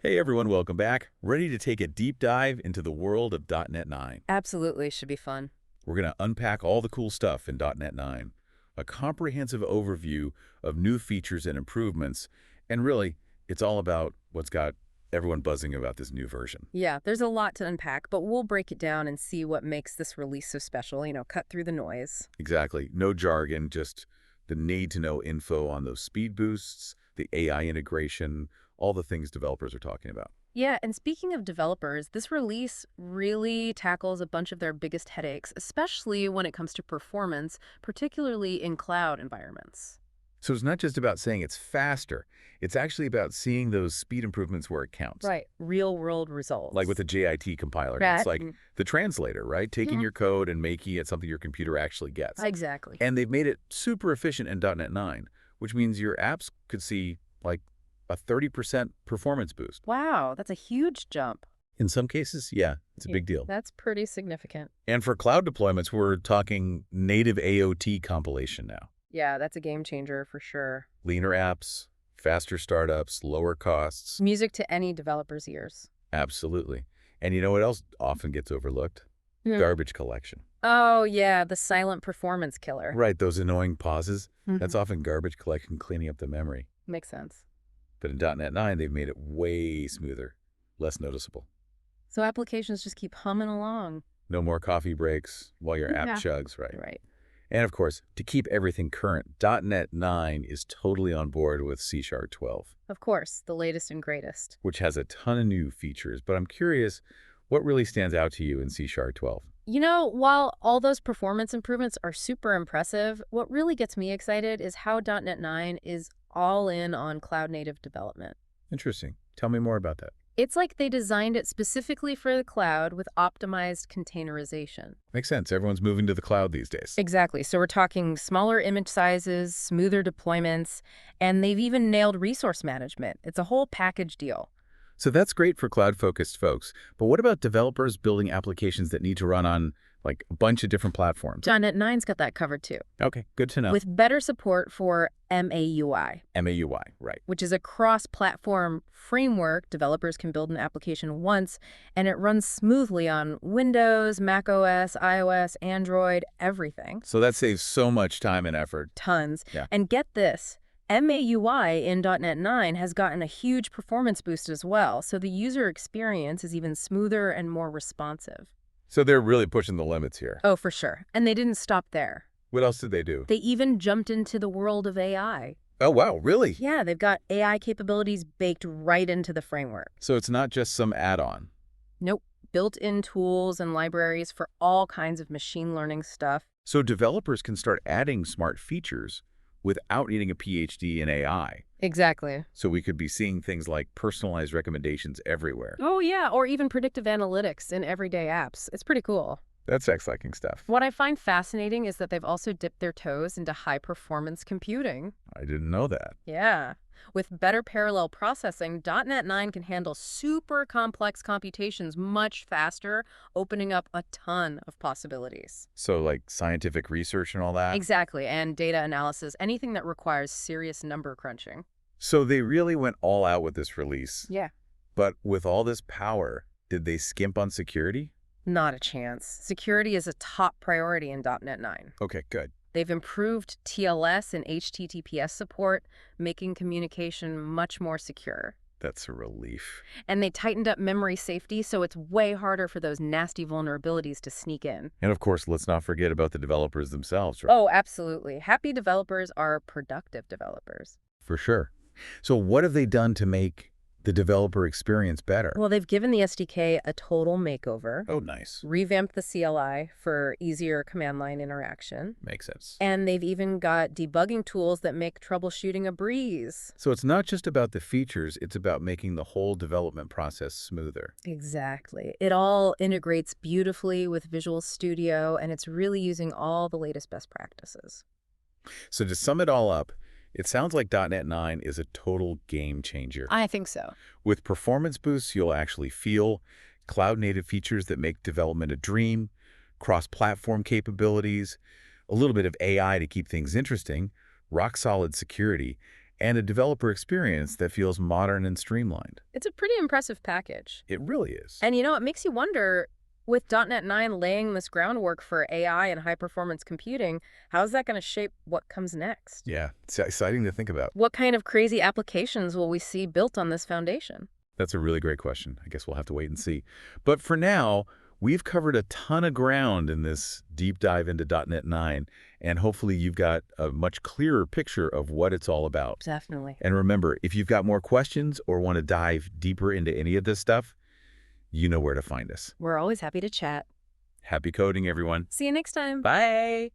Hey everyone, welcome back. Ready to take a deep dive into the world of .NET 9. Absolutely, should be fun. We're going to unpack all the cool stuff in .NET 9, a comprehensive overview of new features and improvements, and really, it's all about what's got everyone buzzing about this new version. Yeah, there's a lot to unpack, but we'll break it down and see what makes this release so special, cut through the noise. Exactly. No jargon, just the need-to-know info on those speed boosts, the AI integration, all the things developers are talking about. Yeah, and speaking of developers, this release really tackles a bunch of their biggest headaches, especially when it comes to performance, particularly in cloud environments. So it's not just about saying it's faster. It's actually about seeing those speed improvements where it counts. Right, real-world Like with results. the JIT compiler. It's Right. like the translator, right? Taking Mhm. your code and making it something your computer actually gets. Exactly. And they've made it super efficient in .NET 9, which means your apps could see like a 30% performance boost. Wow, that's a huge jump. In some cases, yeah, it's a Yeah, big deal. that's pretty significant. And for cloud deployments, we're talking native AOT compilation now. Yeah, that's a game changer for sure. Leaner apps, faster startups, lower costs. Music to any developer's ears. Absolutely. And you know what else often gets overlooked? Hmm. Garbage collection. Oh, yeah, the silent performance killer. Right, those annoying pauses. That's Mhm. often garbage collection cleaning up the memory. Makes sense. But in .NET 9, they've made it way smoother, less noticeable. So applications just keep humming along. No more coffee breaks while your app Yeah. chugs, right? Right. And of course, to keep everything current, .NET 9 is totally on board with C# 12, Of course, the latest and greatest. which has a ton of new features. But I'm curious, what really stands out to you in C# 12? While all those performance improvements are super impressive, what really gets me excited is how .NET 9 is all in on cloud native development. Interesting. Tell me more about that. It's like they designed it specifically for the cloud with optimized containerization. Makes sense. Everyone's moving to the cloud these days. Exactly. So we're talking smaller image sizes, smoother deployments, and they've even nailed resource management. It's a whole package deal. So that's great for cloud-focused folks. But what about developers building applications that need to run on like a bunch of different platforms? .NET 9's got that covered too, Okay, good to know. with better support for MAUI, MAUI, right. which is a cross-platform framework. Developers can build an application once, and it runs smoothly on Windows, macOS, iOS, Android, everything. So that saves so much time and effort. Tons. Yeah. And get this, MAUI in .NET 9 has gotten a huge performance boost as well, so the user experience is even smoother and more responsive. So they're really pushing the limits here. Oh, for sure. And they didn't stop there. What else did they do? They even jumped into the world of AI. Oh, wow, really? Yeah, they've got AI capabilities baked right into the framework. So it's not just some add-on. Nope. Built-in tools and libraries for all kinds of machine learning stuff. So developers can start adding smart features without needing a PhD in AI. Exactly. So we could be seeing things like personalized recommendations everywhere. Oh, yeah, or even predictive analytics in everyday apps. It's pretty cool. That's exciting stuff. What I find fascinating is that they've also dipped their toes into high-performance computing. I didn't know that. Yeah. With better parallel processing, .NET 9 can handle super complex computations much faster, opening up a ton of possibilities. So like scientific research and all that? Exactly, and data analysis, anything that requires serious number crunching. So they really went all out with this release. Yeah. But with all this power, did they skimp on security? Not a chance. Security is a top priority in .NET 9. Okay, good. They've improved TLS and HTTPS support, making communication much more secure. That's a relief. And they tightened up memory safety, so it's way harder for those nasty vulnerabilities to sneak in. And of course, let's not forget about the developers themselves, right? Oh, absolutely. Happy developers are productive developers. For sure. So what have they done to make the developer experience better? Well, they've given the SDK a total makeover, Oh, nice. revamped the CLI for easier command line interaction, Makes sense. and they've even got debugging tools that make troubleshooting a breeze. So it's not just about the features, it's about making the whole development process smoother. Exactly. It all integrates beautifully with Visual Studio, and it's really using all the latest best practices. So to sum it all up, it sounds like .NET 9 is a total game changer. I think so. With performance boosts you'll actually feel, cloud-native features that make development a dream, cross-platform capabilities, a little bit of AI to keep things interesting, rock-solid security, and a developer experience that feels modern and streamlined. It's a pretty impressive package. It really is. And it makes you wonder, with .NET 9 laying this groundwork for AI and high-performance computing, how's that going to shape what comes next? Yeah, it's exciting to think about. What kind of crazy applications will we see built on this foundation? That's a really great question. I guess we'll have to wait and see. But for now, we've covered a ton of ground in this deep dive into .NET 9, and hopefully you've got a much clearer picture of what it's all about. Definitely. And remember, if you've got more questions or want to dive deeper into any of this stuff, you know where to find us. We're always happy to chat. Happy coding, everyone. See you next time. Bye.